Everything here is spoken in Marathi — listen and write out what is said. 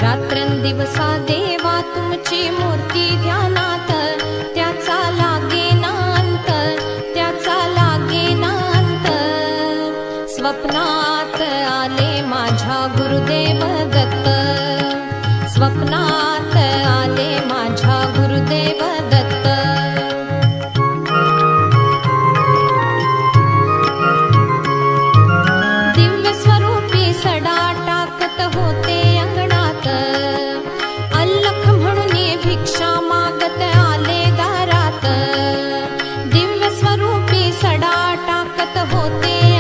रात्रंदिवसा देवा तुमची मूर्ती ध्यानात, त्याचा लागेना अंत, त्याचा लागेना अंत. स्वप्नात आले माझ्या गुरुदेव दत्त, स्वप्नात आले माझ्या गुरुदेव दत्त. दिव्य स्वरूपी सडा टाकत होते अंगणात, अल्लख म्हणून भिक्षा मागत आले दारात. दिव्य स्वरूपी सडा टाकत होते